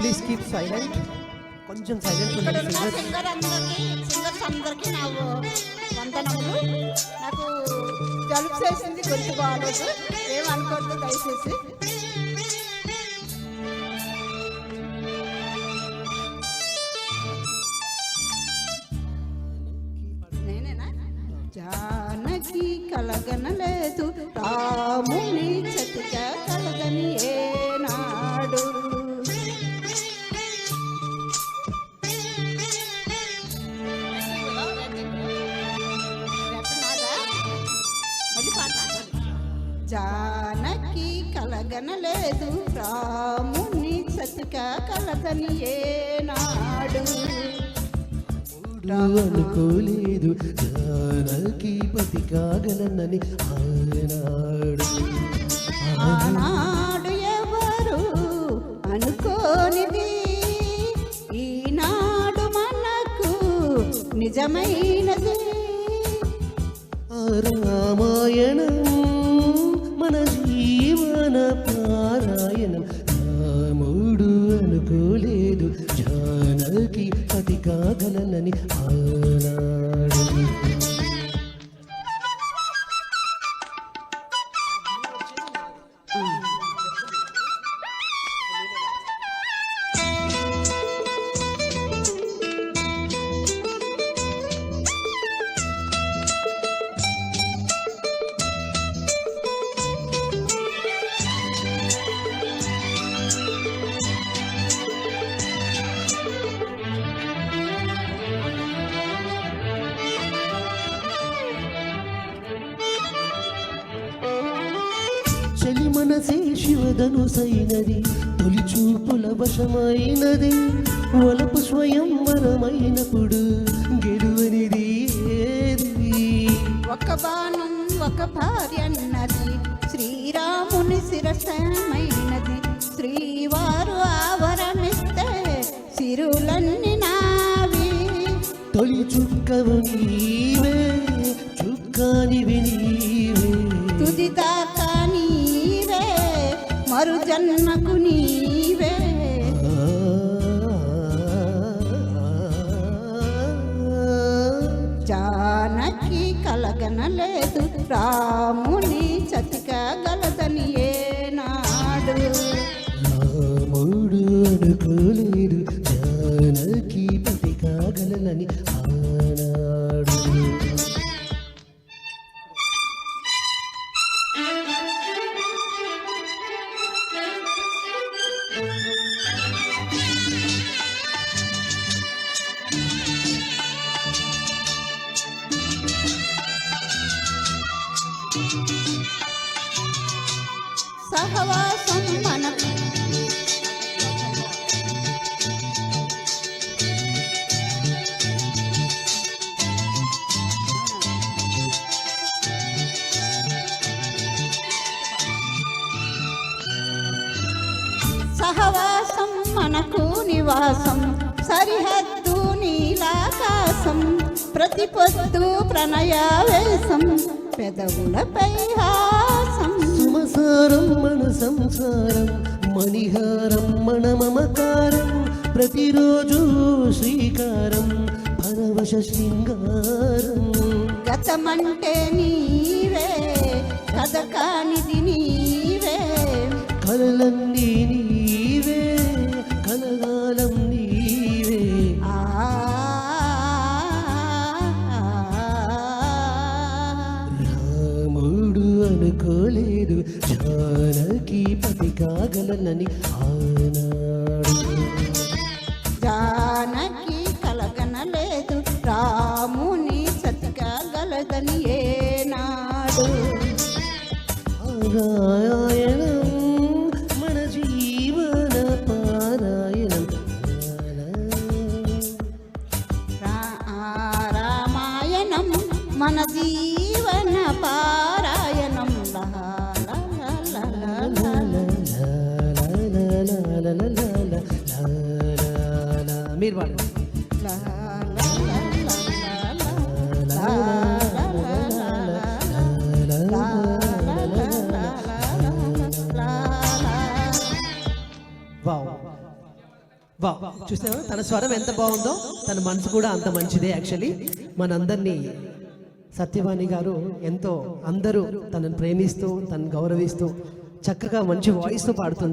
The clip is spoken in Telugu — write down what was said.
Please keep silent. కొంచెం సైలెంట్ ఉండండి. సింగర్స్ అందరికీ నా వందనములు. నాకు జలుబు చేసింది, గొంతు బాగాలేదు, ఏమనుకోవద్దు దయచేసి. నేనేనా? జానకి కలగనలేదు రాముని చతిక కలగని ఏనాడు. జానకి కలగనలేదు రాముని సతిక కలగని ఏనాడు. అనుకోలేదు జానకి పతి కాగలనని ఆనాడు. ఆనాడు ఎవరు అనుకోనిది ఈనాడు మనకు నిజమైనది. రామాయణం మన జీవన పారాయణం. రాముడు అనుకోలేదు జానకి పతి కాగలనని ఆనాడు. చలి మనసే శివధనుసైనది, తొలి చూపుల వశమైనది. వలపు స్వయంవరమైనప్పుడు గెలువనిది ఏది? ఒక బాణం ఒక భార్య అన్నది, శ్రీరాముని శిరసమైనది. శ్రీవారు ఆవరమిస్తే సిరులన్నీ నావి. తొలి చుక్కవు నీవే, చుక్కానివి నీవే. తుది దాకా నీవే, మరు జన్మకు నీవే. జానకి కలగనలేదు రాముని చతిక గలదని ఏనాడు. రాముడు అనుకోలేదు జానకి పతి కాగలనని ఆనాడు. సహవాసం మనకు సహవాసం మనకు నివాసం. సరిహద్దు నీలాకాశం, ప్రతి పొద్దు ప్రణయావేశం, పెదవులపై హాసం. సుమసారం మన సంసారం, మణిహారం మన మమకారం. ప్రతిరోజు శ్రీకారం, పరవశ శృంగారం. గతమంటే నీవే, కథ కానిది నీవే. కలలన్నీ నీవే, కలగాలం నీవే. రాముడు అనుకోలేదు జానకి పతి కాగలనని ఆనాడు. జానకి కలగనలేదు రాముని సతిక గలదని ఏనాడు. రామాయణం మన జీవన పారాయణం. రామాయణం మన జీవన పారాయణం. మీరు పాడండి. వావ్. వా, చూసావా తన స్వరం ఎంత బాగుందో, తన మనసు కూడా అంత మంచిదే. యాక్చువల్లీ మనందరినీ సత్యవాణి గారు ఎంతో అందరూ తనను ప్రేమిస్తూ, తనను గౌరవిస్తూ చక్కగా మంచి వాయిస్తో పాడుతుంది.